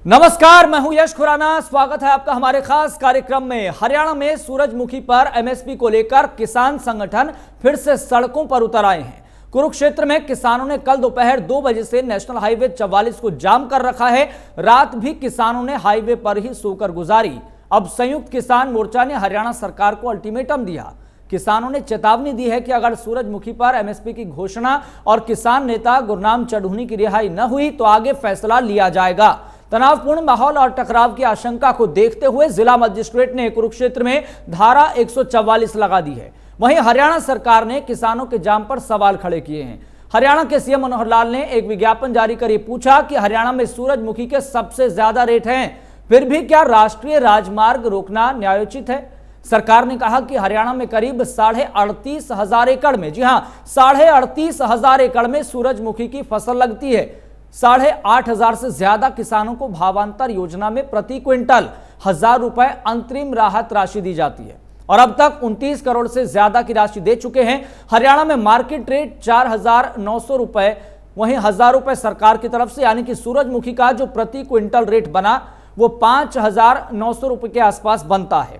नमस्कार, मैं हूं यश खुराना। स्वागत है आपका हमारे खास कार्यक्रम में। हरियाणा में सूरजमुखी पर एमएसपी को लेकर किसान संगठन फिर से सड़कों पर उतर आए हैं। कुरुक्षेत्र में किसानों ने कल दोपहर 2 बजे से नेशनल हाईवे 44 को जाम कर रखा है। रात भी किसानों ने हाईवे पर ही सोकर गुजारी। अब संयुक्त किसान मोर्चा ने हरियाणा सरकार को अल्टीमेटम दिया। किसानों ने चेतावनी दी है कि अगर सूरजमुखी पर एमएसपी की घोषणा और किसान नेता गुरनाम चढ़ूनी की रिहाई न हुई तो आगे फैसला लिया जाएगा। तनावपूर्ण माहौल और टकराव की आशंका को देखते हुए जिला मजिस्ट्रेट ने कुरुक्षेत्र में धारा 144 लगा दी है। वहीं हरियाणा सरकार ने किसानों के जाम पर सवाल खड़े किए हैं। हरियाणा के सीएम मनोहर लाल ने एक विज्ञापन जारी कर पूछा कि हरियाणा में सूरजमुखी के सबसे ज्यादा रेट हैं, फिर भी क्या राष्ट्रीय राजमार्ग रोकना न्यायोचित है? सरकार ने कहा कि हरियाणा में करीब 38,500 एकड़ में, जी हां, 38,500 एकड़ में सूरजमुखी की फसल लगती है। 8,500 से ज्यादा किसानों को भावांतर योजना में प्रति क्विंटल 1,000 रुपए अंतरिम राहत राशि दी जाती है और अब तक 29 करोड़ से ज्यादा की राशि दे चुके हैं। हरियाणा में मार्केट रेट 4,900 रुपए, वहीं 1,000 रुपए सरकार की तरफ से, यानी कि सूरजमुखी का जो प्रति क्विंटल रेट बना वो 5,900 रुपए के आसपास बनता है।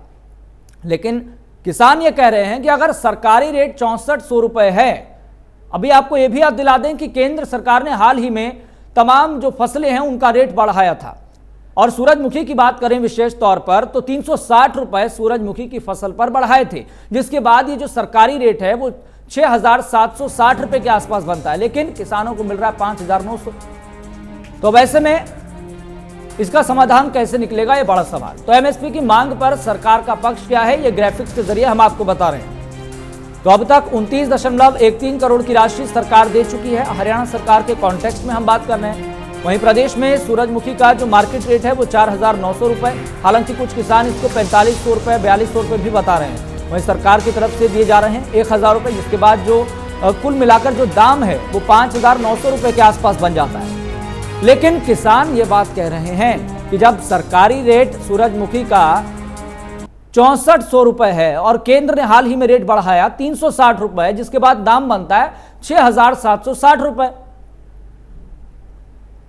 लेकिन किसान ये कह रहे हैं कि अगर सरकारी रेट 6400 रुपए है, अभी आपको यह भी याद दिला दें कि केंद्र सरकार ने हाल ही में तमाम जो फसलें हैं उनका रेट बढ़ाया था और सूरजमुखी की बात करें विशेष तौर पर तो 360 रुपए सूरजमुखी की फसल पर बढ़ाए थे, जिसके बाद ये जो सरकारी रेट है वो 6,760 रुपए के आसपास बनता है, लेकिन किसानों को मिल रहा है 5,900। तो वैसे में इसका समाधान कैसे निकलेगा, ये बड़ा सवाल। तो एमएसपी की मांग पर सरकार का पक्ष क्या है, ये ग्राफिक्स के जरिए हम आपको बता रहे हैं। तो अब तक 29.13 करोड़ की राशि सरकार दे चुकी है। हरियाणा सरकार के कॉन्टेक्स्ट में हम बात कर रहे हैं। वहीं प्रदेश में सूरजमुखी का जो मार्केट रेट है वो 4,900 रुपए, हालांकि कुछ किसान इसको 4,500 रुपए, 4,200 रुपए भी बता रहे हैं। वहीं सरकार की तरफ से दिए जा रहे हैं 1,000 रुपए, जिसके बाद जो कुल मिलाकर जो दाम है वो 5,900 रुपए के आसपास बन जाता है। लेकिन किसान ये बात कह रहे हैं कि जब सरकारी रेट सूरजमुखी का 6400 रुपए है और केंद्र ने हाल ही में रेट बढ़ाया 360 रुपए, जिसके बाद दाम बनता है 6,760 रुपए,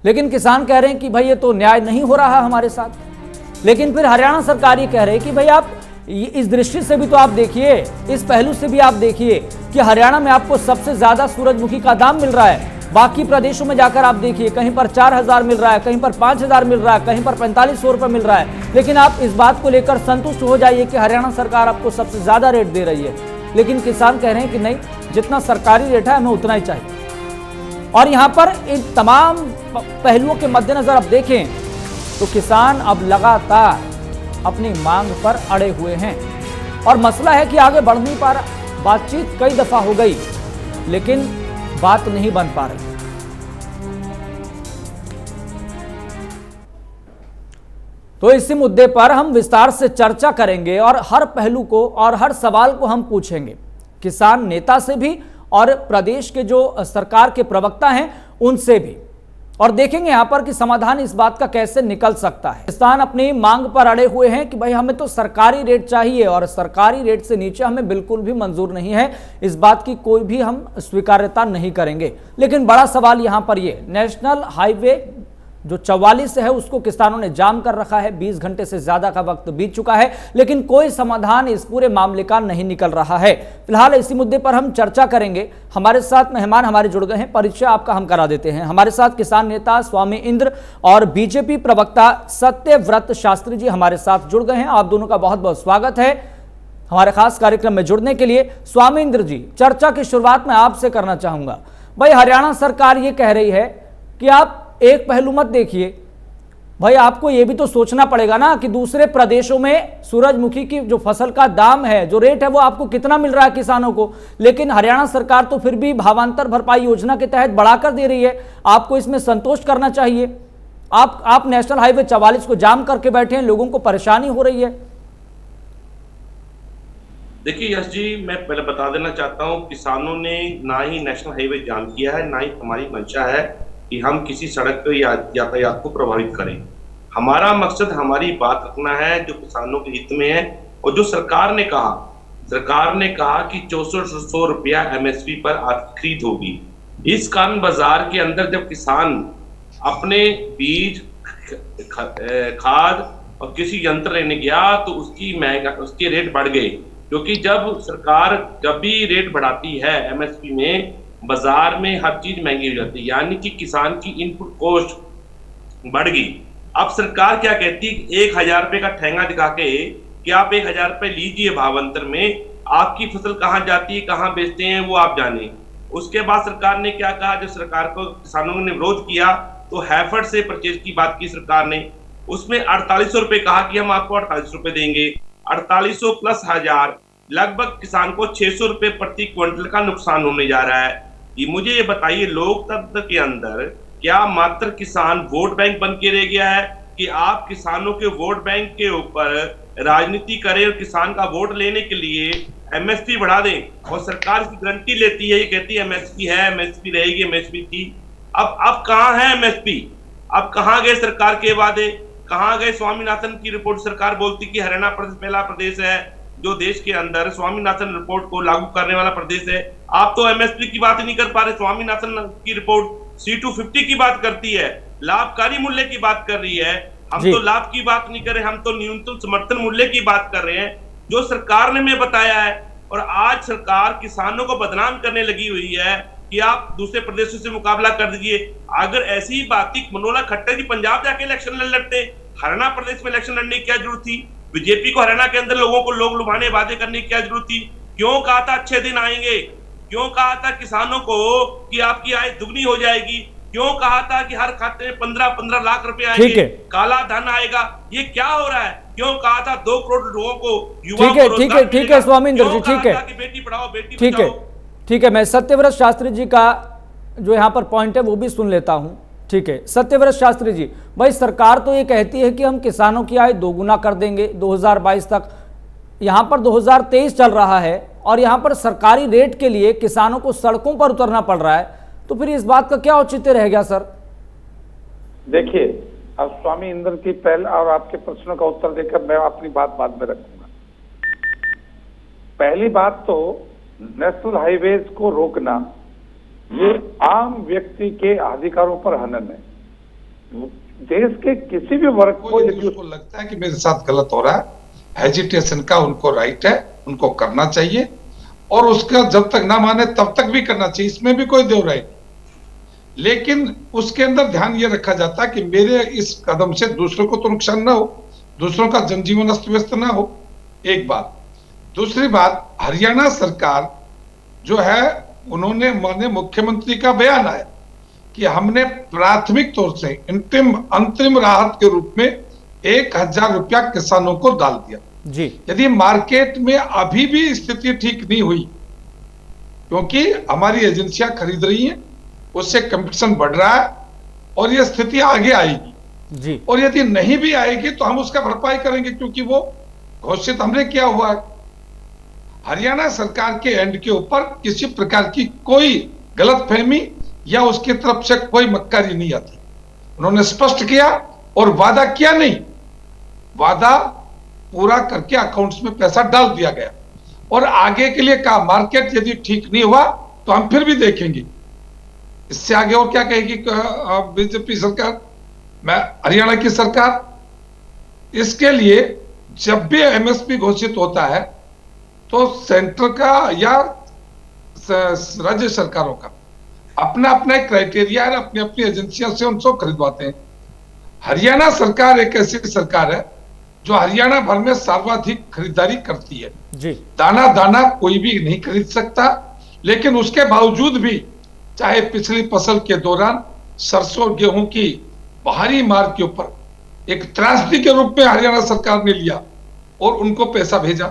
लेकिन किसान कह रहे हैं कि भाई ये तो न्याय नहीं हो रहा हमारे साथ। लेकिन फिर हरियाणा सरकार ये कह रही है कि भाई आप इस दृष्टि से भी तो आप देखिए, इस पहलू से भी आप देखिए कि हरियाणा में आपको सबसे ज्यादा सूरजमुखी का दाम मिल रहा है। बाकी प्रदेशों में जाकर आप देखिए, कहीं पर 4,000 मिल रहा है, कहीं पर 5,000 मिल रहा है, कहीं पर 4,500 रुपए मिल रहा है। लेकिन आप इस बात को लेकर संतुष्ट हो जाइए कि हरियाणा सरकार आपको सबसे ज्यादा रेट दे रही है, लेकिन किसान कह रहे हैं कि नहीं, जितना सरकारी रेट है हमें उतना ही चाहिए। और यहां पर इन तमाम पहलुओं के मद्देनजर आप देखें तो किसान अब लगातार अपनी मांग पर अड़े हुए हैं और मसला है कि आगे बढ़ नहीं पा रहा। बातचीत कई दफा हो गई लेकिन बात नहीं बन पा रही। तो इसी मुद्दे पर हम विस्तार से चर्चा करेंगे और हर पहलू को और हर सवाल को हम पूछेंगे, किसान नेता से भी और प्रदेश के जो सरकार के प्रवक्ता हैं उनसे भी, और देखेंगे यहां पर कि समाधान इस बात का कैसे निकल सकता है। किसान अपनी मांग पर अड़े हुए हैं कि भाई हमें तो सरकारी रेट चाहिए और सरकारी रेट से नीचे हमें बिल्कुल भी मंजूर नहीं है, इस बात की कोई भी हम स्वीकार्यता नहीं करेंगे। लेकिन बड़ा सवाल यहां पर ये, नेशनल हाईवे जो 44 है उसको किसानों ने जाम कर रखा है। 20 घंटे से ज्यादा का वक्त बीत चुका है, लेकिन कोई समाधान इस पूरे मामले का नहीं निकल रहा है। फिलहाल इसी मुद्दे पर हम चर्चा करेंगे। हमारे साथ मेहमान हमारे जुड़ गए हैं, परिचय आपका हम करा देते हैं। हमारे साथ किसान नेता स्वामी इंद्र और बीजेपी प्रवक्ता सत्यव्रत शास्त्री जी हमारे साथ जुड़ गए हैं। आप दोनों का बहुत बहुत स्वागत है हमारे खास कार्यक्रम में जुड़ने के लिए। स्वामी इंद्र जी, चर्चा की शुरुआत मैं आपसे करना चाहूंगा। भाई हरियाणा सरकार ये कह रही है कि आप एक पहलू मत देखिए, भाई आपको यह भी तो सोचना पड़ेगा ना कि दूसरे प्रदेशों में सूरजमुखी की जो फसल का दाम है, जो रेट है, वो आपको कितना मिल रहा है किसानों को। लेकिन हरियाणा सरकार तो फिर भी भावांतर भरपाई योजना के तहत बढ़ाकर दे रही है, आपको इसमें संतोष करना चाहिए। आप नेशनल हाईवे 44 को जाम करके बैठे हैं, लोगों को परेशानी हो रही है। देखिए यश जी, मैं पहले बता देना चाहता हूँ, किसानों ने ना ही नेशनल हाईवे जाम किया है, ना ही हमारी मंशा है कि हम किसी सड़क पर यातायात को प्रभावित करें। हमारा मकसद हमारी बात रखना है जो किसानों के हित में है। और जो सरकार ने कहा कि 6400 रुपया एमएसपी पर खरीद होगी। इस कारण बाजार के अंदर जब किसान अपने बीज खाद और कृषि यंत्र लेने गया तो उसके रेट बढ़ गए, क्योंकि जब सरकार जब भी रेट बढ़ाती है एमएसपी में, बाजार में हर चीज महंगी हो जाती है, यानी कि किसान की इनपुट कॉस्ट बढ़ गई। अब सरकार क्या कहती है, 1,000 रुपए का ठेंगा दिखा के कि आप 1,000 रुपए लीजिए भावांतर में, आपकी फसल कहाँ जाती है, कहाँ बेचते हैं वो आप जाने। उसके बाद सरकार ने क्या कहा, जब सरकार को किसानों ने विरोध किया तो हैफर्ड से परचेज की बात की सरकार ने, उसमें 4800 रुपए कहा कि हम आपको 48 रुपए देंगे। 4800 प्लस 1000, लगभग किसान को 600 रुपए प्रति क्विंटल का नुकसान होने जा रहा है। ये मुझे ये बताइए, लोकतंत्र के अंदर क्या मात्र किसान वोट बैंक बन के रह गया है कि आप किसानों के वोट बैंक के ऊपर राजनीति करें और किसान का वोट लेने के लिए एमएसपी बढ़ा दें? और सरकार की गारंटी लेती है, ये कहती है एमएसपी है, एमएसपी रहेगी, एमएसपी थी। अब कहां है एमएसपी? अब कहां गए सरकार के वादे, कहां गए? स्वामीनाथन की रिपोर्ट, सरकार बोलती कि हरियाणा प्रदेश पहला प्रदेश है जो देश के अंदर स्वामीनाथन रिपोर्ट को लागू करने वाला प्रदेश है। आप तो एमएसपी की बात नहीं कर पा रहे। स्वामीनाथन की रिपोर्ट C250 की बात करती है, लाभकारी मूल्य की बात कर रही है। हम तो लाभ की बात नहीं कर रहे, हम तो न्यूनतम समर्थन मूल्य की बात कर रहे हैं जो सरकार ने हमें बताया है। और आज सरकार किसानों को बदनाम करने लगी हुई है कि आप दूसरे प्रदेशों से मुकाबला कर दीजिए। अगर ऐसी ही बात थी, मनोहर खट्टर जी पंजाब जाके इलेक्शन लड़ते, हरियाणा प्रदेश में इलेक्शन लड़ने की क्या जरूरत थी? बीजेपी को हरियाणा के अंदर लोगों को लोग लुभाने वादे करने की क्या जरूरत थी? क्यों कहा था अच्छे दिन आएंगे? क्यों कहा था किसानों को कि आपकी आय दुगनी हो जाएगी? क्यों कहा था कि हर खाते में 15-15 लाख रुपए आएंगे, काला धन आएगा? ये क्या हो रहा है? क्यों कहा था 2 करोड़ लोगों को, युवाओं को रोजगार मिलेगा? ठीक है स्वामींदर जी, ठीक है, बेटी पढ़ाओ बेटी बचाओ। ठीक है, मैं सत्यव्रत शास्त्री जी का जो यहाँ पर पॉइंट है वो भी सुन लेता हूँ। ठीक है सत्यव्रत शास्त्री जी, भाई सरकार तो ये कहती है कि हम किसानों की आय दोगुना कर देंगे 2022 तक, यहाँ पर 2023 चल रहा है और यहाँ पर सरकारी रेट के लिए किसानों को सड़कों पर उतरना पड़ रहा है, तो फिर इस बात का क्या औचित्य रह गया सर? देखिए, अब स्वामी इंद्र की पहले और आपके प्रश्नों का उत्तर देकर मैं अपनी बात बाद में रखूंगा। पहली बात तो नेशनल हाईवेज को रोकना ये आम व्यक्ति के अधिकारों पर हनन है। देश के किसी भी वर्ग को यदि उसको लगता है कि मेरे साथ गलत हो रहा है, हेजिटेशन का उनको राइट है, उनको करना चाहिए और उसका जब तक ना माने तब तक भी करना चाहिए, इसमें भी कोई दो राइट। लेकिन उसके अंदर ध्यान ये रखा जाता है कि मेरे इस कदम से दूसरों को तो नुकसान ना हो, दूसरों का जनजीवन अस्त व्यस्त ना हो, एक बात। दूसरी बात, हरियाणा सरकार जो है उन्होंने माननीय मुख्यमंत्री का बयान आया कि हमने प्राथमिक तौर से अंतरिम राहत के रूप में 1,000 रुपया किसानों को डाल दिया जी। यदि मार्केट में अभी भी स्थिति ठीक नहीं हुई, क्योंकि हमारी एजेंसियां खरीद रही हैं, उससे कंपटीशन बढ़ रहा है और यह स्थिति आगे आएगी जी। और यदि नहीं भी आएगी तो हम उसका भरपाई करेंगे, क्योंकि वो घोषित हमने किया हुआ है। हरियाणा सरकार के एंड के ऊपर किसी प्रकार की कोई गलतफहमी या उसकी तरफ से कोई मक्कारी नहीं आती। उन्होंने स्पष्ट किया और वादा किया नहीं, वादा पूरा करके अकाउंट्स में पैसा डाल दिया गया और आगे के लिए कहा मार्केट यदि ठीक नहीं हुआ तो हम फिर भी देखेंगे। इससे आगे और क्या कहेगी बीजेपी सरकार, मैं हरियाणा की सरकार? इसके लिए जब भी एमएसपी घोषित होता है तो सेंटर का या राज्य सरकारों का अपना अपना क्राइटेरिया है, अपनी अपनी एजेंसियों से उनको खरीदवाते हैं। हरियाणा सरकार एक ऐसी सरकार है जो हरियाणा भर में सर्वाधिक खरीदारी करती है जी। दाना दाना कोई भी नहीं खरीद सकता, लेकिन उसके बावजूद भी चाहे पिछली फसल के दौरान सरसों गेहूं की भारी मार के ऊपर एक त्रासदी के रूप में हरियाणा सरकार ने लिया और उनको पैसा भेजा,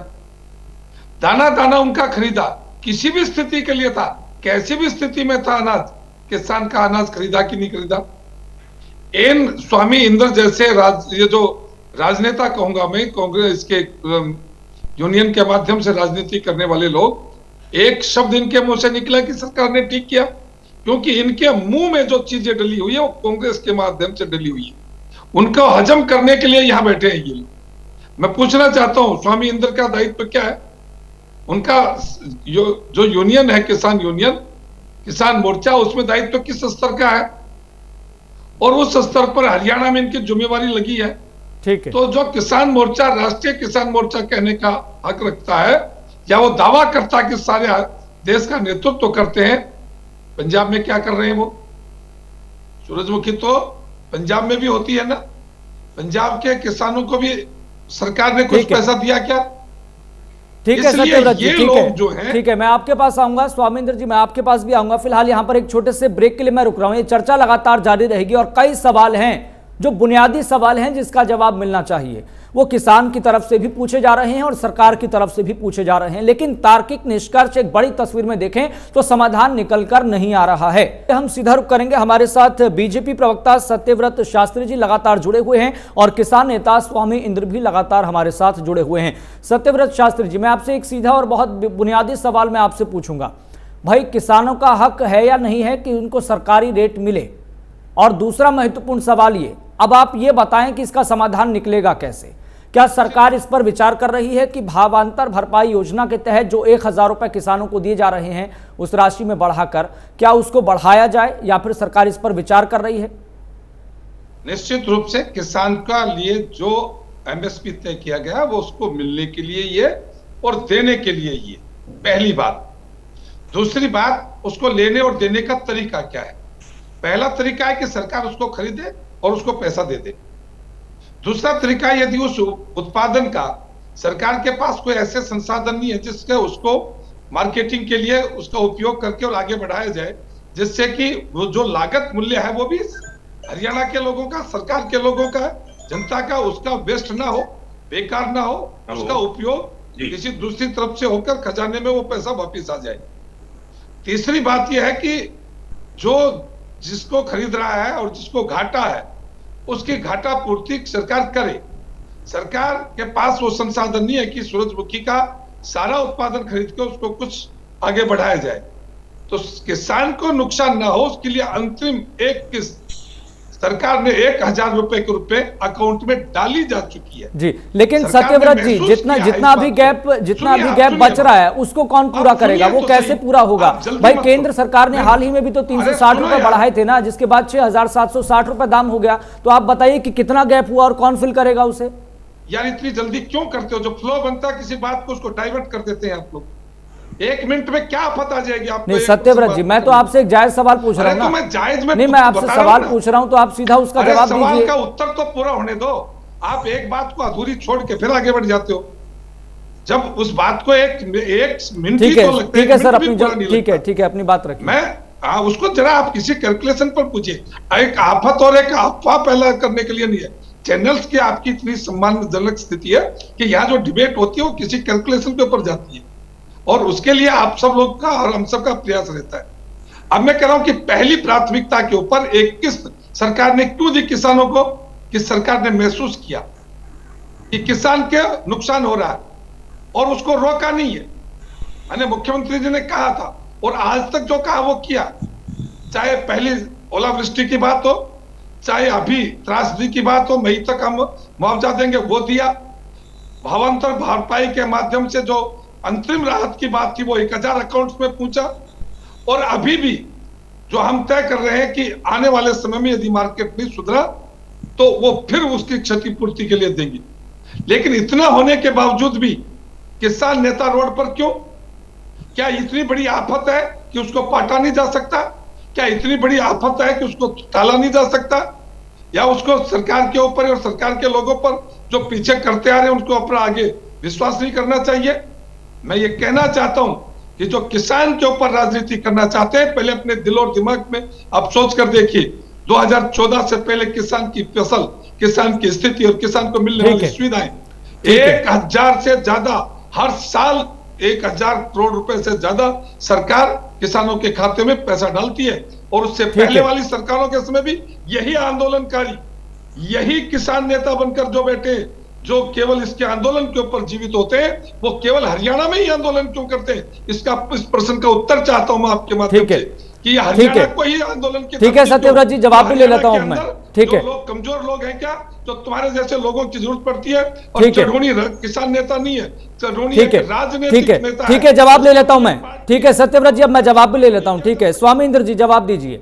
दाना दाना उनका खरीदा, किसी भी स्थिति के लिए था, कैसी भी स्थिति में था अनाज, किसान का अनाज खरीदा कि नहीं खरीदा। इन स्वामी इंद्र जैसे ये जो राजनेता कहूंगा मैं, कांग्रेस के यूनियन के माध्यम से राजनीति करने वाले लोग, एक शब्द इनके मुंह से निकला कि सरकार ने ठीक किया, क्योंकि इनके मुंह में जो चीजें डली हुई है वो कांग्रेस के माध्यम से डली हुई है। उनको हजम करने के लिए यहां बैठे हैं ये लोग। मैं पूछना चाहता हूं स्वामी इंद्र का दायित्व क्या है? उनका जो यूनियन है, किसान यूनियन, किसान मोर्चा, उसमें दायित्व किस स्तर का है? और उस स्तर पर हरियाणा में इनकी जिम्मेवारी लगी है। ठीक है। तो जो किसान मोर्चा राष्ट्रीय किसान मोर्चा कहने का हक रखता है या वो दावा करता है कि सारे देश का नेतृत्व करते हैं, पंजाब में क्या कर रहे हैं वो? सूरजमुखी तो पंजाब में भी होती है ना। पंजाब के किसानों को भी सरकार ने कुछ पैसा दिया क्या? ठीक है सत्यव्रत जी, ठीक है, ठीक है, मैं आपके पास आऊंगा। स्वामिंद्र जी, मैं आपके पास भी आऊंगा। फिलहाल यहां पर एक छोटे से ब्रेक के लिए मैं रुक रहा हूं। ये चर्चा लगातार जारी रहेगी और कई सवाल हैं जो बुनियादी सवाल हैं जिसका जवाब मिलना चाहिए। वो किसान की तरफ से भी पूछे जा रहे हैं और सरकार की तरफ से भी पूछे जा रहे हैं, लेकिन तार्किक निष्कर्ष एक बड़ी तस्वीर में देखें तो समाधान निकलकर नहीं आ रहा है। हम सीधा रुख करेंगे। हमारे साथ बीजेपी प्रवक्ता सत्यव्रत शास्त्री जी लगातार जुड़े हुए हैं और किसान नेता स्वामी इंद्र भी लगातार हमारे साथ जुड़े हुए हैं। सत्यव्रत शास्त्री जी, मैं आपसे एक सीधा और बहुत बुनियादी सवाल मैं आपसे पूछूंगा। भाई, किसानों का हक है या नहीं है कि उनको सरकारी रेट मिले? और दूसरा महत्वपूर्ण सवाल ये, अब आप ये बताएं कि इसका समाधान निकलेगा कैसे? क्या सरकार इस पर विचार कर रही है कि भावांतर भरपाई योजना के तहत जो 1000 रुपए किसानों को दिए जा रहे हैं उस राशि में बढ़ाकर क्या उसको बढ़ाया जाए, या फिर सरकार इस पर विचार कर रही है? निश्चित रूप से किसान का लिए जो एमएसपी तय किया गया वो उसको मिलने के लिए ये और देने के लिए ये पहली बात। दूसरी बात, उसको लेने और देने का तरीका क्या है? पहला तरीका है कि सरकार उसको खरीदे और उसको पैसा दे दे। दूसरा तरीका, यदि उस उत्पादन का सरकार के पास कोई ऐसे संसाधन नहीं है जिसके उसको मार्केटिंग के लिए उसका उपयोग करके और आगे बढ़ाया जाए, जिससे कि वो जो लागत मूल्य है वो भी हरियाणा के लोगों का, सरकार के लोगों का, जनता का, उसका वेस्ट ना हो, बेकार ना हो, उसका उपयोग किसी दूसरी तरफ से होकर खजाने में वो पैसा वापिस आ जाए। तीसरी बात यह है कि जो जिसको खरीद रहा है और जिसको घाटा है उसकी घाटा पूर्ति सरकार करे। सरकार के पास वो संसाधन नहीं है कि सूरजमुखी का सारा उत्पादन खरीद के उसको कुछ आगे बढ़ाया जाए। तो किसान को नुकसान ना हो उसके लिए अंतरिम एक किस्त सरकार ने 1000 रुपए के रूप में अकाउंट में डाली जा चुकी है जी। लेकिन सत्यव्रत जी, जितना भी गैप बच रहा है उसको कौन पूरा करेगा? वो कैसे पूरा होगा? भाई, केंद्र सरकार ने हाल ही में भी तो 360 रुपए बढ़ाए थे ना, जिसके बाद 6760 रुपए दाम हो गया। तो आप बताइए कि कितना गैप हुआ और कौन फिल करेगा उसे? यार, इतनी जल्दी क्यों करते हो? जो फ्लो बनता है किसी बात को उसको डाइवर्ट कर देते हैं आप लोग। 1 मिनट में क्या आफत आ जाएगी आपको? नहीं सत्यव्रत जी, मैं तो आपसे एक जायज सवाल पूछ रहा हूँ ना। मैं जायज में नहीं, मैं आपसे सवाल पूछ रहा हूँ तो आप सीधा उसका जवाब दीजिए। सवाल का उत्तर तो पूरा होने दो। आप एक बात को अधूरी छोड़ के फिर आगे बढ़ जाते हो। जब उस बात को एक मिनट ही तो लगता है। ठीक है सर, अपनी ठीक है अपनी बात रखिए। मैं उसको जरा आप किसी कैलकुलेशन पर पूछिए। एक आफत और एक अफवाह पैदा करने के लिए नहीं है। चैनल्स की आपकी इतनी सम्मानजनक स्थिति है कि यहाँ जो डिबेट होती है वो किसी कैलकुलेशन के ऊपर जाती है और उसके लिए आप सब लोग का और हम सब का प्रयास रहता है। अब मैं कह रहा हूं कि पहली प्राथमिकता के ऊपर एक किस्त सरकार ने क्यों दी किसानों को? कि सरकार ने महसूस किया कि किसान के नुकसान हो रहा है और उसको रोका नहीं है। मैंने मुख्यमंत्री जी ने कहा था और आज तक जो कहा वो किया। चाहे पहली ओलावृष्टि की बात हो, चाहे अभी त्रासदी की बात हो, मई तक हम मुआवजा देंगे वो दिया। भावांतर भरपाई के माध्यम से जो अंतरिम राहत की बात थी वो 1000 अकाउंट्स में पहुंचा। और अभी भी जो हम तय कर रहे हैं कि आने वाले समय में यदि मार्केट नहीं सुधरा तो वो फिर उसकी क्षतिपूर्ति के लिए देंगे। लेकिन इतना होने के बावजूद भी किसान नेता रोड पर क्यों? क्या इतनी बड़ी आफत है कि उसको पाटा नहीं जा सकता? क्या इतनी बड़ी आफत है कि उसको टाला नहीं जा सकता? या उसको सरकार के ऊपर और सरकार के लोगों पर जो पीछे करते आ रहे हैं उनको अपना आगे विश्वास नहीं करना चाहिए? मैं ये कहना चाहता हूं कि जो किसान के ऊपर राजनीति करना चाहते हैं पहले अपने दिल और दिमाग में आप सोच कर देखिए। 2014 से पहले किसान की फसल, किसान की स्थिति और किसान को मिलने वाली सुविधाएं 1000 से ज्यादा हर साल 1000 करोड़ रुपए से ज्यादा सरकार किसानों के खाते में पैसा डालती है। और उससे पहले वाली सरकारों के समय भी यही आंदोलनकारी, यही किसान नेता बनकर जो बैठे, जो केवल इसके आंदोलन के ऊपर जीवित होते हैं, वो केवल हरियाणा में ही आंदोलन क्यों करते हैं? इस प्रश्न का उत्तर चाहता हूं मैं आपके माध्यम से कि हरियाणा को ही आंदोलन की। ठीक है सत्यव्रत जी, जवाब भी ले लेता हूं मैं। ठीक है, लोग कमजोर लोग हैं क्या जो तुम्हारे जैसे लोगों की जरूरत पड़ती है? और चढ़ोनी किसान नेता नहीं है, चढ़ोनी राजनीतिक नेता। ठीक है, जवाब ले लेता हूं मैं। ठीक है सत्यव्रत जी, अब मैं जवाब भी ले लेता हूं। ठीक है स्वामी इंद्र जी, जवाब दीजिए।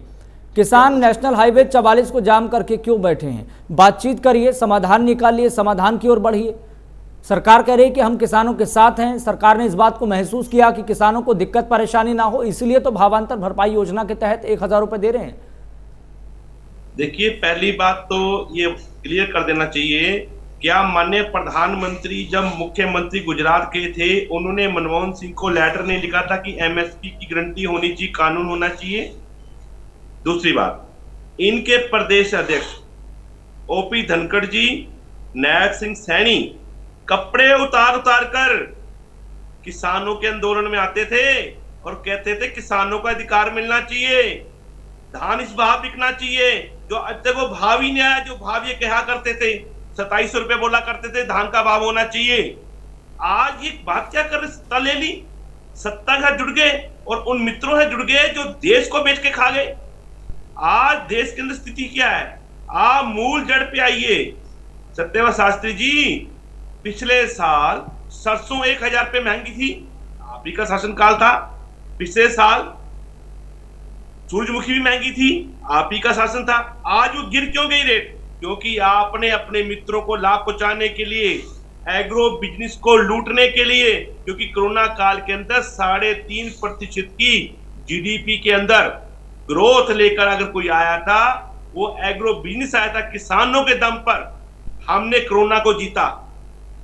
किसान नेशनल हाईवे 44 को जाम करके क्यों बैठे हैं? बातचीत करिए, समाधान निकालिए, समाधान की ओर बढ़िए। सरकार कह रही है कि हम किसानों के साथ हैं। सरकार ने इस बात को महसूस किया कि किसानों को दिक्कत परेशानी ना हो, इसलिए तो भावांतर भरपाई योजना के तहत 1000 रुपए दे रहे हैं। देखिए, पहली बात तो ये क्लियर कर देना चाहिए, क्या माननीय प्रधानमंत्री जब मुख्यमंत्री गुजरात के थे, उन्होंने मनमोहन सिंह को लेटर नहीं लिखा था कि एमएसपी की गारंटी होनी चाहिए, कानून होना चाहिए? दूसरी बात, इनके प्रदेश अध्यक्ष ओपी धनखड़ जी, नायब सिंह सैनी कपड़े उतार उतार कर किसानों के आंदोलन में आते थे और कहते थे किसानों का अधिकार मिलना चाहिए, धान इस भाव बिकना चाहिए, जो अब तक वो भाव ही नहीं आया। जो भाव ये कहा करते थे, 2700 रुपए बोला करते थे धान का भाव होना चाहिए। आज ये बात क्या कर रहे, सत्ता ले ली, सत्ता का जुड़ गए और उन मित्रों से जुड़ गए जो देश को बेच के खा गए। आज देश के अंदर स्थिति क्या है, आप मूल जड़ पे आइए। सत्यव्रत शास्त्री जी, पिछले साल सरसों 1000 रुपए महंगी थी, आप ही का शासनकाल था। पिछले साल सूरजमुखी भी महंगी थी, आप ही का शासन था। आज वो गिर क्यों गई रेट? क्योंकि आपने अपने मित्रों को लाभ पहुंचाने के लिए, एग्रो बिजनेस को लूटने के लिए, क्योंकि कोरोना काल के अंदर 3.5% की जीडीपी के अंदर ग्रोथ लेकर अगर कोई आया था, वो एग्रो बिजनेस आया था। किसानों के दम पर हमने कोरोना को जीता।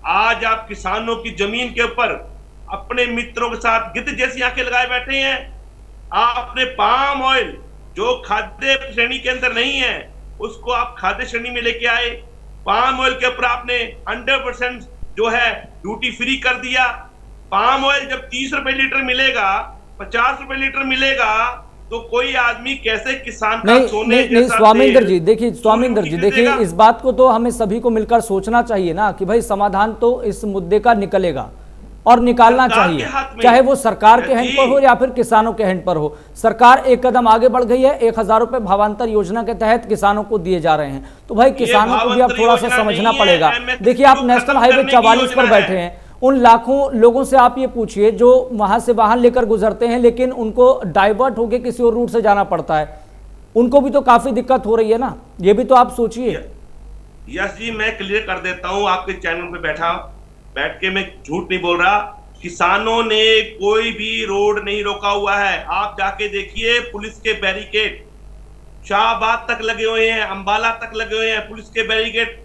आज आप किसानों की जमीन के ऊपर अपने मित्रों के साथ गिद्ध जैसी आंखें लगाए बैठे हैं। आपने पाम ऑयल जो खाद्य श्रेणी के अंदर नहीं है, उसको आप खाद्य श्रेणी में लेके आए। पाम ऑयल के ऊपर आपने 100% जो है ड्यूटी फ्री कर दिया। पाम ऑयल जब 30 रुपए लीटर मिलेगा, 50 रुपए लीटर मिलेगा, तो कोई आदमी कैसे किसान का सोने नहीं स्वामिंदर जी, देखिए स्वामिंदर जी, देखिए इस बात को तो हमें सभी को मिलकर सोचना चाहिए ना कि भाई समाधान तो इस मुद्दे का निकलेगा और निकालना चाहिए, चाहे वो सरकार के हैंड पर हो या फिर किसानों के हैंड पर हो। सरकार एक कदम आगे बढ़ गई है, 1000 रुपए भावांतर योजना के तहत किसानों को दिए जा रहे हैं, तो भाई किसानों को भी अब थोड़ा सा समझना पड़ेगा। देखिए, आप नेशनल हाईवे 44 पर बैठे हैं, उन लाखों लोगों से आप ये पूछिए जो वहां से वाहन लेकर गुजरते हैं, लेकिन उनको डाइवर्ट होकर किसी और रूट से जाना पड़ता है, उनको भी तो काफी दिक्कत हो रही है ना, ये भी तो आप सोचिए। यस जी, मैं क्लियर कर देता हूं, आपके चैनल पे बैठ के मैं झूठ नहीं बोल रहा। किसानों ने कोई भी रोड नहीं रोका हुआ है। आप जाके देखिए, पुलिस के बैरिकेड शाहबाद तक लगे हुए हैं, अंबाला तक लगे हुए हैं पुलिस के बैरिकेड,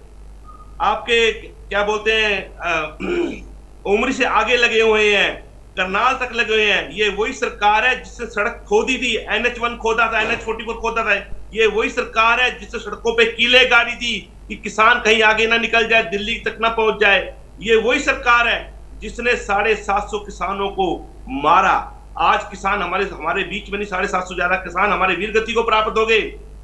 आपके क्या बोलते हैं उमरी से आगे लगे हुए हैं, करनाल तक लगे हुए हैं। ये वही सरकार है जिससे सड़क खोदी थी, NH1 खोदा था, NH44 खोदा था। ये वही सरकार है जिससे सड़कों पे कीले गाड़ी थी कि किसान कहीं आगे ना निकल जाए, दिल्ली तक ना पहुंच जाए। ये वही सरकार है जिसने 750 किसानों को मारा। आज किसान हमारे बीच में नहीं, 750 ज्यादा किसान हमारे वीर गति को प्राप्त हो गए।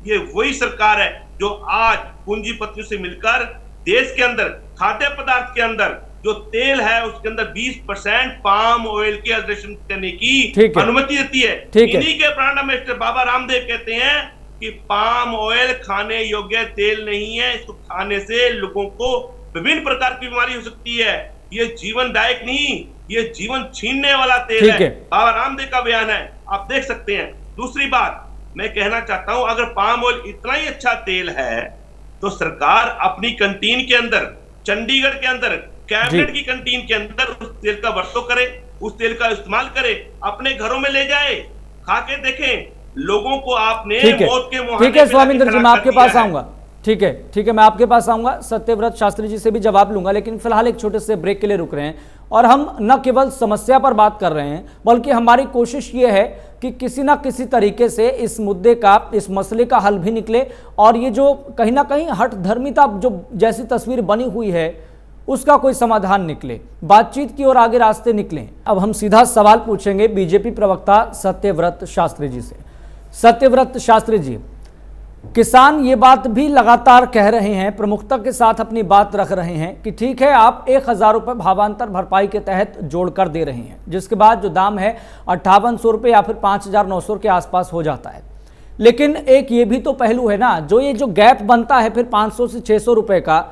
ये वही सरकार है जो आज पूंजीपतियों से मिलकर देश के अंदर खाद्य पदार्थ के अंदर जो तेल है उसके अंदर 20% पाम ऑयल के अधिवेशन करने की अनुमति देती है। इन्हीं के प्राण मिनिस्टर बाबा रामदेव कहते हैं कि पाम ऑयल खाने योग्य तेल नहीं है, इसको खाने से लोगों को विभिन्न प्रकार की बीमारी हो सकती है। ये जीवनदायक नहीं, ये जीवन छीनने वाला तेल है। बाबा रामदेव का बयान है, आप देख सकते हैं। दूसरी बात मैं कहना चाहता हूं, अगर पाम ऑयल इतना ही अच्छा तेल है तो सरकार अपनी कैंटीन के अंदर, चंडीगढ़ के अंदर कैबिनेट की कैंटीन के अंदर उस तेल का बरतों करे, उस तेल का इस्तेमाल करे, अपने घरों में ले जाए, खा के देखें। लोगों को आपने मौत के मुहाने। ठीक है स्वामिंदर जी, मैं आपके पास आऊंगा। ठीक है, मैं आपके पास आऊंगा, सत्यव्रत शास्त्री जी से भी जवाब लूंगा, लेकिन फिलहाल एक छोटे से ब्रेक के लिए रुक रहे हैं। और हम न केवल समस्या पर बात कर रहे हैं, बल्कि हमारी कोशिश ये है कि किसी ना किसी तरीके से इस मुद्दे का, इस मसले का हल भी निकले और ये जो कहीं ना कहीं हठधर्मिता जो जैसी तस्वीर बनी हुई है उसका कोई समाधान निकले, बातचीत की ओर आगे रास्ते निकलें। अब हम सीधा सवाल पूछेंगे बीजेपी प्रवक्ता सत्यव्रत शास्त्री जी से। सत्यव्रत शास्त्री जी, किसान ये बात भी लगातार कह रहे हैं, प्रमुखता के साथ अपनी बात रख रहे हैं कि ठीक है, आप 1000 रुपये भावांतर भरपाई के तहत जोड़कर दे रहे हैं, जिसके बाद जो दाम है 5800 रुपये या फिर 5900 के आसपास हो जाता है। लेकिन एक ये भी तो पहलू है ना, जो ये जो गैप बनता है फिर 500 से 600 रुपये का,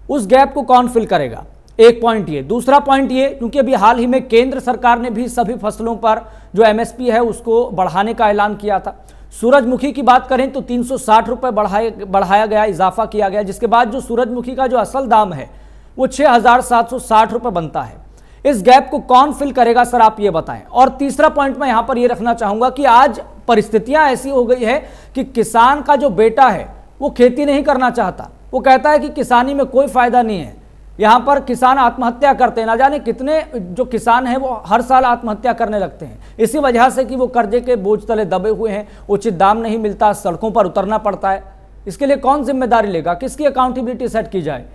उस गैप को कौन फिल करेगा? एक पॉइंट ये। दूसरा पॉइंट ये, क्योंकि अभी हाल ही में केंद्र सरकार ने भी सभी फसलों पर जो MSP है उसको बढ़ाने का ऐलान किया था, सूरजमुखी की बात करें तो 360 रुपये बढ़ाया गया, इजाफा किया गया, जिसके बाद जो सूरजमुखी का जो असल दाम है वो 6,760 रुपये बनता है। इस गैप को कौन फिल करेगा सर, आप ये बताएं। और तीसरा पॉइंट मैं यहां पर ये रखना चाहूंगा कि आज परिस्थितियां ऐसी हो गई है कि किसान का जो बेटा है वो खेती नहीं करना चाहता, वो कहता है कि किसानी में कोई फायदा नहीं है। यहाँ पर किसान आत्महत्या करते हैं, ना जाने कितने जो किसान हैं वो हर साल आत्महत्या करने लगते हैं, इसी वजह से कि वो कर्जे के बोझ तले दबे हुए हैं, उचित दाम नहीं मिलता, सड़कों पर उतरना पड़ता है। इसके लिए कौन जिम्मेदारी लेगा, किसकी अकाउंटेबिलिटी सेट की जाए?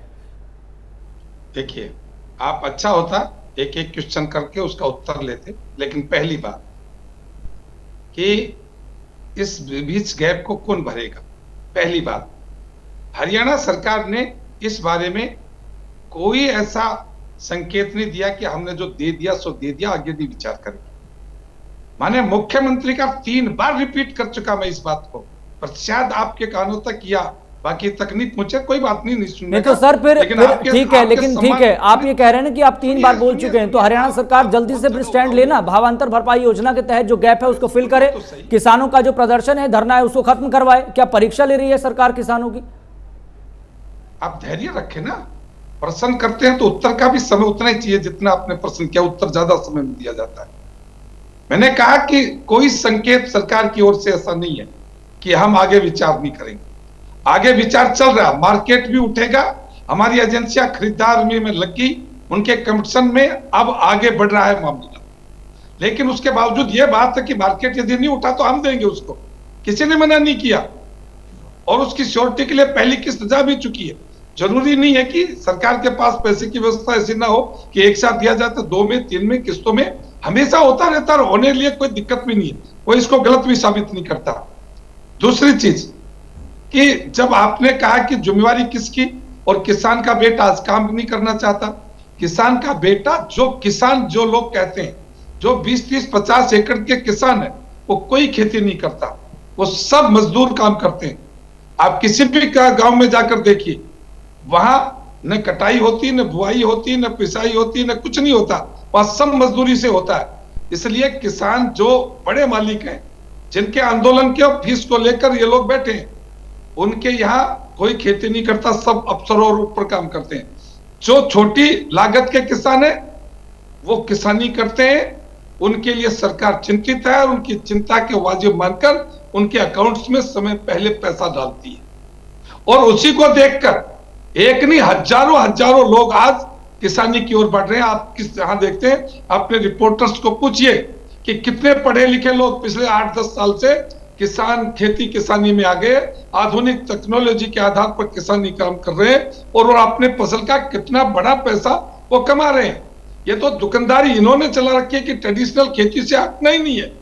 देखिए, आप अच्छा होता एक एक क्वेश्चन करके उसका उत्तर लेते, लेकिन पहली बात कि इस बीच गैप को कौन भरेगा। पहली बात, हरियाणा सरकार ने इस बारे में कोई ऐसा संकेत नहीं दिया कि हमने जो दे दिया सो दे दिया, आगे भी विचार करेंगे। माने मुख्यमंत्री का 3 बार रिपीट कर चुका मैं इस बात को, पर शायद आपके कानों तक या बाकी तकनीक मुझे कोई बात नहीं सुनने। नहीं तो सर फिर ठीक है, लेकिन ठीक है, आप ये कह रहे हैं कि आप 3 बार बोल चुके हैं, तो हरियाणा सरकार जल्दी से फिर स्टैंड लेना, भावांतर भरपाई योजना के तहत जो गैप है उसको फिल करे, किसानों का जो प्रदर्शन है, धरना है, उसको खत्म करवाए। क्या परीक्षा ले रही है सरकार किसानों की? आप धैर्य रखें ना, प्रश्न करते हैं तो उत्तर का भी समय उतना ही चाहिए जितना आपने प्रश्न किया, उत्तर ज्यादा समय में दिया जाता है। मैंने कहा कि कोई संकेत सरकार की ओर से ऐसा नहीं है कि हम आगे विचार नहीं करेंगे। आगे विचार चल रहा, मार्केट भी उठेगा, हमारी एजेंसियां खरीदार में लगी, उनके कमीशन में अब आगे बढ़ रहा है मामला। लेकिन उसके बावजूद यह बात है कि मार्केट यदि नहीं उठा तो हम देंगे उसको, किसी ने मना नहीं किया, और उसकी श्योरिटी के लिए पहली किस्त जा भी चुकी है। जरूरी नहीं है कि सरकार के पास पैसे की व्यवस्था ऐसी ना हो कि एक साथ दिया जाए, तो 2 में 3 में किस्तों में हमेशा होता रहता है, होने के लिए कोई दिक्कत भी नहीं है, कोई इसको गलत भी साबित नहीं करता। दूसरी चीज कि जब आपने कहा कि जिम्मेवारी किसकी, और किसान का बेटा आज काम नहीं करना चाहता, किसान का बेटा जो किसान जो लोग कहते हैं जो 20, 30, 50 एकड़ के किसान है वो कोई खेती नहीं करता, वो सब मजदूर काम करते हैं। आप किसी भी गांव में जाकर देखिए, वहां न कटाई होती, न बुआई होती, न पिसाई होती, न कुछ नहीं होता, वहां सब मजदूरी से होता है। इसलिए किसान जो बड़े मालिक हैं, जिनके आंदोलन के फीस को लेकर ये लोग बैठे हैं, उनके यहाँ कोई खेती नहीं करता, सब अफसरों और ऊपर काम करते हैं। जो छोटी लागत के किसान है वो किसानी करते हैं, उनके लिए सरकार चिंतित है और उनकी चिंता के वाजिब मानकर उनके अकाउंट्स में समय पहले पैसा डालती है। और उसी को देखकर एक नहीं हजारों लोग आज किसानी की ओर बढ़ रहे हैं। आप किस यहां देखते हैं, अपने रिपोर्टर्स को पूछिए कि कितने पढ़े लिखे लोग पिछले 8-10 साल से किसान खेती किसानी में आ गए, आधुनिक टेक्नोलॉजी के आधार पर किसानी काम कर रहे हैं, और अपने फसल का कितना बड़ा पैसा वो कमा रहे हैं। ये तो दुकानदारी इन्होंने चला रखी है कि ट्रेडिशनल खेती से हटना ही नहीं है,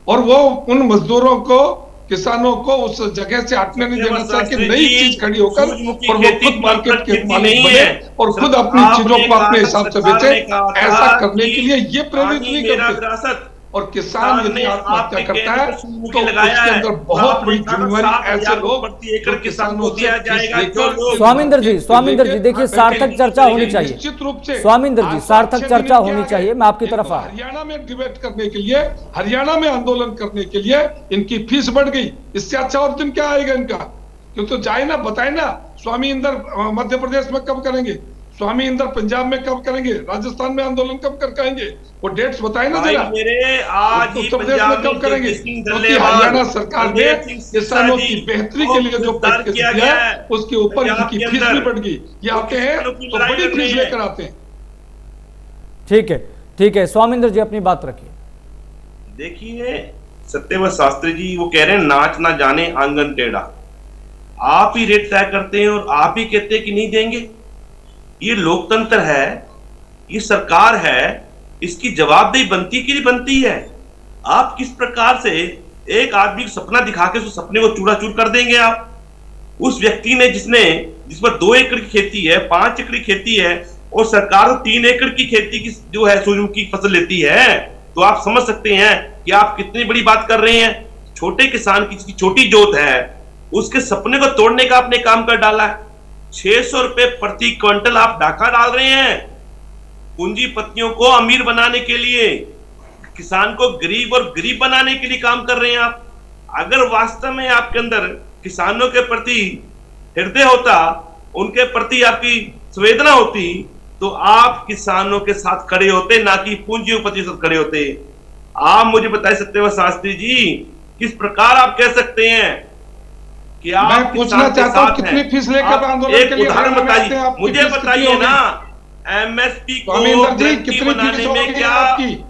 और वो उन मजदूरों को, किसानों को उस जगह से हटने नहीं देना चाहिए कि नई चीज खड़ी होकर और वो खुद मार्केट के मालिक बने और खुद अपनी चीजों को अपने हिसाब से बेचे। ऐसा करने के लिए ये प्रेरित नहीं करते, और किसान यदि आत्महत्या करता है तो उसके अंदर बहुत बड़ी जिम्मेवारी ऐसे लोग किसानों से स्वामिंदर जी देखिए, सार्थक चर्चा होनी चाहिए, निश्चित रूप से स्वामिंदर जी सार्थक चर्चा होनी चाहिए। मैं आपकी तरफ हरियाणा में डिबेट करने के लिए, हरियाणा में आंदोलन करने के लिए इनकी फीस बढ़ गई, इससे अच्छा और दिन क्या आएगा इनका? क्यों तो जाए ना, बताए ना, स्वामी इंदर मध्य प्रदेश में कब करेंगे, स्वामी इंदर पंजाब में कब करेंगे, राजस्थान में आंदोलन कब कर करेंगे, वो डेट्स बताए ना जरा। उत्तर प्रदेश में कब करेंगे? क्योंकि हरियाणा सरकार ने किसानों की बेहतरी के लिए जो पैकेज दिया है उसके ऊपर इनकी फीस भी बढ़ गई। ये आते हैं तो बड़ी फीस लेकर आते हैं। ठीक है, स्वामिंदर जी अपनी बात रखिए। देखिए सत्यव्रत शास्त्री जी वो कह रहे हैं नाच ना जाने आंगन टेढ़ा, आप ही रेट तय करते हैं और आप ही कहते हैं कि नहीं देंगे। ये लोकतंत्र है, ये सरकार है, इसकी जवाबदेही बनती कि नहीं बनती है। आप किस प्रकार से एक आदमी को सपना दिखा के उस सपने को चूड़ा-चूर कर देंगे आप। उस व्यक्ति ने जिस पर 2 एकड़ की खेती है, 5 एकड़ की खेती है, और सरकार 3 एकड़ की खेती की जो है सूरजमुखी की फसल लेती है, तो आप समझ सकते हैं कि आप कितनी बड़ी बात कर रहे हैं। छोटे किसान की जिसकी छोटी जोत है, उसके सपने को तोड़ने का आपने काम कर डाला है। 600 रुपए प्रति क्विंटल आप डाका डाल रहे हैं पूंजीपतियों को अमीर बनाने के लिए, किसान को गरीब और गरीब बनाने के लिए काम कर रहे हैं आप। अगर वास्तव में आपके अंदर किसानों के प्रति हृदय होता, उनके प्रति आपकी संवेदना होती, तो आप किसानों के साथ खड़े होते, ना कि पूंजीपति के साथ खड़े होते। आप मुझे बताइए सत्यव्रत शास्त्री जी, किस प्रकार आप कह सकते हैं कि आप मैं पूछना चाहता हूं कितनी फीस लेकर आंदोलन के लिए उदाहरण बताइए, मुझे बताइए ना, एमएसपी को गारंटी बनाने में क्या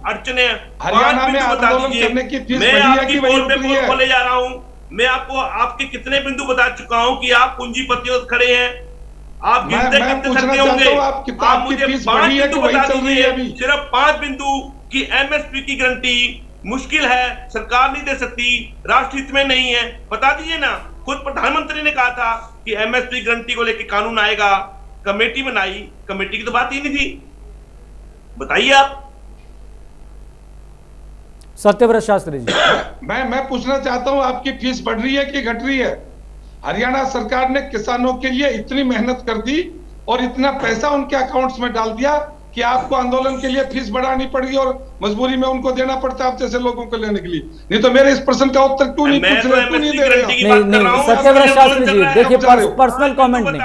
अड़चने, हरियाणा में आंदोलन करने की फीस मैं बढ़ी है आपकी कि बोल पे वही बोले जा रहा हूं। मैं आपको आपके कितने बिंदु बता चुका हूं कि आप पूंजीपतियों से खड़े हैं, आप गिनते कितने सकते होंगे। आप मुझे 5 बिंदु बता दीजिए, सिर्फ 5 बिंदु की एमएसपी की गारंटी मुश्किल है, सरकार नहीं दे सकती, राष्ट्र हित में नहीं है, बता दीजिए ना। खुद प्रधानमंत्री ने कहा था कि एमएसपी गारंटी को लेकर कानून आएगा, कमेटी बनाई, कमेटी की तो बात ही नहीं थी। बताइए आप। सत्यव्रत शास्त्री जी, मैं पूछना चाहता हूं, आपकी फीस बढ़ रही है कि घट रही है? हरियाणा सरकार ने किसानों के लिए इतनी मेहनत कर दी और इतना पैसा उनके अकाउंट्स में डाल दिया कि आपको आंदोलन के लिए फीस बढ़ानी पड़ी और मजबूरी में उनको देना पड़ता है आप जैसे लोगों को लेने के लिए। नहीं तो मेरे इस प्रश्न का उत्तर क्यों नहीं पूछ रहे, क्यों नहीं दे रहे? नहीं सत्यव्रत शास्त्री जी देखिए, पर्सनल कमेंट नहीं।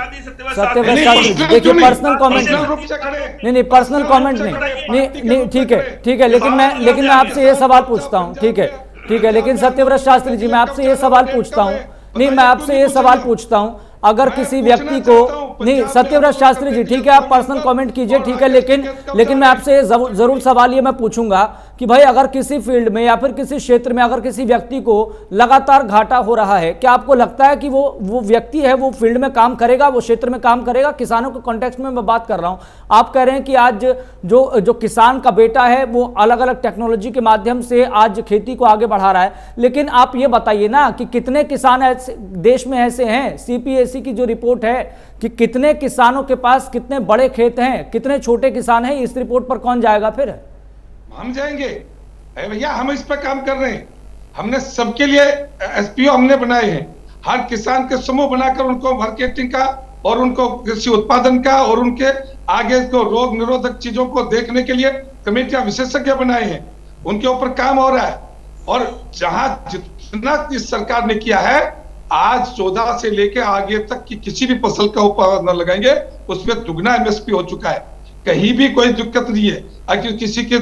सत्यव्रत शास्त्री जी देखिए, पर्सनल कमेंट नहीं, नहीं पर्सनल कमेंट नहीं, ठीक है, लेकिन मैं आपसे ये सवाल पूछता हूँ, ठीक है, लेकिन सत्यव्रत शास्त्री जी मैं आपसे ये सवाल पूछता हूँ, नहीं मैं आपसे ये सवाल पूछता हूं, अगर किसी व्यक्ति को, नहीं सत्यव्रत शास्त्री जी ठीक है, आप पर्सनल कमेंट कीजिए, ठीक है, लेकिन मैं आपसे जरूर सवाल ये मैं पूछूंगा कि भाई अगर किसी फील्ड में या फिर किसी क्षेत्र में अगर किसी व्यक्ति को लगातार घाटा हो रहा है, क्या आपको लगता है कि वो व्यक्ति है वो फील्ड में काम करेगा, वो क्षेत्र में काम करेगा? किसानों के कॉन्टेक्स्ट में मैं बात कर रहा हूं। आप कह रहे हैं कि आज जो किसान का बेटा है वो अलग अलग टेक्नोलॉजी के माध्यम से आज खेती को आगे बढ़ा रहा है, लेकिन आप ये बताइए ना कि कितने किसान देश में ऐसे हैं, सीपीएसी की जो रिपोर्ट है कि कितने किसानों के पास कितने बड़े खेत हैं, कितने छोटे किसान हैं, इस रिपोर्ट पर कौन जाएगा? फिर हम जाएंगे भैया, हम इस पर काम कर रहे हैं। हमने सबके लिए एसपीओ हमने बनाए हैं, हर किसान के समूह बनाकर उनको मार्केटिंग का और उनको कृषि उत्पादन का और उनके आगे को रोग निरोधक चीजों को देखने के लिए कमेटियां विशेषज्ञ बनाए हैं, उनके ऊपर काम हो रहा है। और जहां जितना इस सरकार ने किया है, आज 14 से लेकर आगे तक की किसी भी फसल का उत्पादन न लगाएंगे उसमें दुगना एमएसपी हो चुका है, कहीं भी कोई दिक्कत नहीं है। अगर किसी के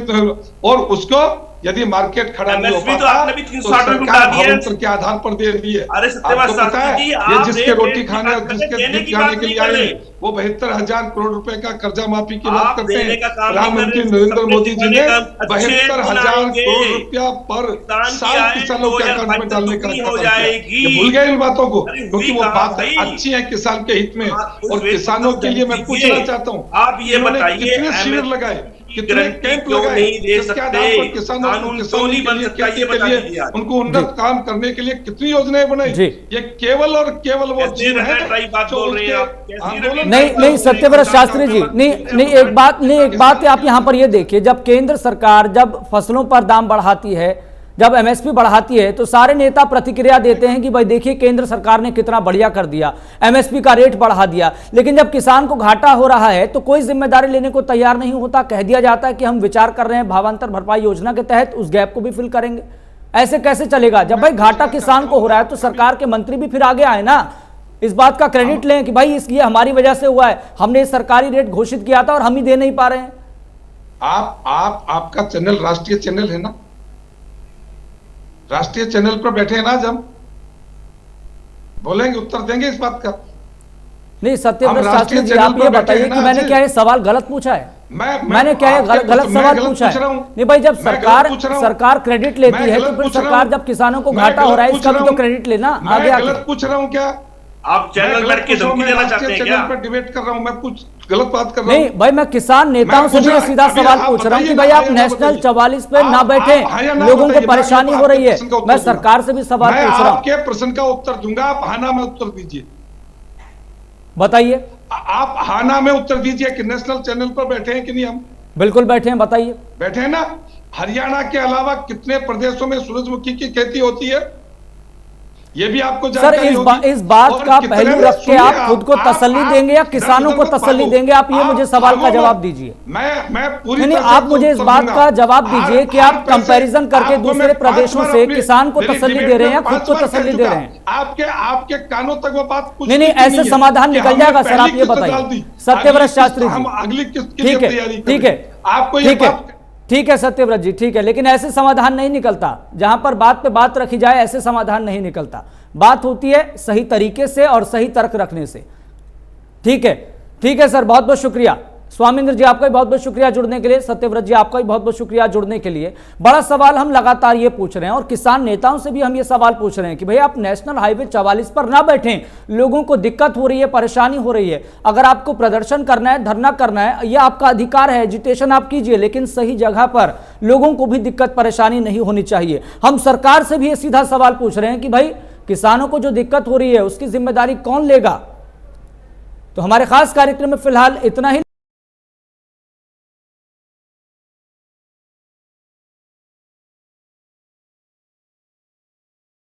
और उसको यदि मार्केट खड़ा नहीं हो पाता तो सरकार भावांतर के आधार पर दे रही है। आपको पता है ये जिसके रोटी खाने और जिसके दूध खाने के लिए आए वो 72,000 करोड़ रुपए का कर्जा माफी की बात करते हैं। प्रधानमंत्री नरेंद्र मोदी जी ने 72,000 करोड़ रुपया पर साल किसानों के अकाउंट में डालने का भूल गए इन बातों को, क्योंकि वो बात अच्छी है किसान के हित में। और किसानों के लिए मैं पूछना चाहता हूँ, आप ये बताइए कितने शिविर लगाए, कितने कैंप लगाए, जिसके आधार पर किसानों के लिए उनको उन्नत काम करने के लिए कितनी योजनाएं बनाई। ये केवल और केवल वो जीव है जो उसके नहीं सत्यव्रत शास्त्री जी, नहीं एक बात आप यहाँ पर ये देखिए, जब केंद्र सरकार जब फसलों पर दाम बढ़ाती है, जब एमएसपी बढ़ाती है, तो सारे नेता प्रतिक्रिया देते हैं कि भाई देखिए केंद्र सरकार ने कितना बढ़िया कर दिया, एमएसपी का रेट बढ़ा दिया। लेकिन जब किसान को घाटा हो रहा है तो कोई जिम्मेदारी लेने को तैयार नहीं होता, कह दिया जाता है कि हम विचार कर रहे हैं भावांतर भरपाई योजना के तहत उस गैप को भी फिल करेंगे। ऐसे कैसे चलेगा? जब भाई घाटा किसान को हो रहा है तो सरकार के मंत्री भी फिर आगे आए ना, इस बात का क्रेडिट लें कि भाई ये हमारी वजह से हुआ है, हमने सरकारी रेट घोषित किया था और हम ही दे नहीं पा रहे हैं। आपका चैनल राष्ट्रीय चैनल है ना, राष्ट्रीय चैनल पर बैठे हैं ना, जब बोलेंगे उत्तर देंगे इस बात का। नहीं सत्यव्रत शास्त्री जी आप ये बताइए कि मैंने क्या ये सवाल गलत पूछा है? मैंने क्या ये गलत सवाल पूछा है? नहीं भाई, जब सरकार क्रेडिट लेती है तो फिर सरकार जब किसानों को घाटा हो रहा है इसका भी तो क्रेडिट लेना। आगे गलत पूछ रहा हूँ क्या? आप चैनल बैठ के धमकी देना चाहते हैं क्या? पर डिबेट कर रहा हूं मैं, कुछ गलत बात कर रहा हूं? नहीं भाई, मैं किसान नेताओं से भी सीधा सवाल पूछ रहा हूं कि भाई आप नेशनल 44 पे ना बैठे, लोगों को परेशानी हो रही है। मैं सरकार से भी सवाल पूछ रहा हूं। आपके प्रश्न का उत्तर दूंगा, आप हाना में उत्तर दीजिए। बताइए, आप हाना में उत्तर दीजिए कि नेशनल चैनल पर बैठे हैं कि नहीं? हम बिल्कुल बैठे हैं, बताइए। बैठे हैं ना। हरियाणा के अलावा कितने प्रदेशों में सूरजमुखी की खेती होती है? ये भी आपको सर जानकारी होगी। इस बात और का कितने पहलू लोग- रख के सुनिए, आप खुद को तसल्ली देंगे या आप- किसानों को इधर मत तसल्ली भागो। देंगे? आप ये मुझे सवाल का भागो जवाब मत। दीजिए। मैं पूरी नहीं, तरह से आप मुझे इस उत्तर बात दूंगा। का जवाब दीजिए कि आप पैसे- कंपैरिजन करके आपको दूसरे मैं प्रदेशों 5 से बार किसान को मेरी तसल्ली डिबेट दे रहे में हैं या खुद 5 को बार कह तसल्ली दे चुका। रहे हैं? आपके कानों तक वो बात नहीं, ऐसे समाधान निकल जाएगा सर, आप ये बताइए। सत्यव्रत शास्त्री हम जी, अगली किस्त के लिए ठीक है, तैयारी ठीक है, आपको ये ठीक है, बात ठीक है सत्यव्रत जी, ठीक है, लेकिन ऐसे समाधान नहीं निकलता। जहां पर बात पे बात रखी जाए ऐसे समाधान नहीं निकलता। बात होती है सही तरीके से और सही तर्क रखने से। ठीक है सर, बहुत बहुत शुक्रिया। स्वामिंद्र जी आपका भी बहुत बहुत शुक्रिया जुड़ने के लिए। सत्यव्रत जी आपका भी बहुत बहुत शुक्रिया जुड़ने के लिए। बड़ा सवाल हम लगातार ये पूछ रहे हैं और किसान नेताओं से भी हम ये सवाल पूछ रहे हैं कि भैया आप नेशनल हाईवे 44 पर ना बैठें, लोगों को दिक्कत हो रही है, परेशानी हो रही है। अगर आपको प्रदर्शन करना है, धरना करना है, यह आपका अधिकार है, एजिटेशन आप कीजिए, लेकिन सही जगह पर लोगों को भी दिक्कत परेशानी नहीं होनी चाहिए। हम सरकार से भी ये सीधा सवाल पूछ रहे हैं कि भाई किसानों को जो दिक्कत हो रही है उसकी जिम्मेदारी कौन लेगा? तो हमारे खास कार्यक्रम में फिलहाल इतना ही।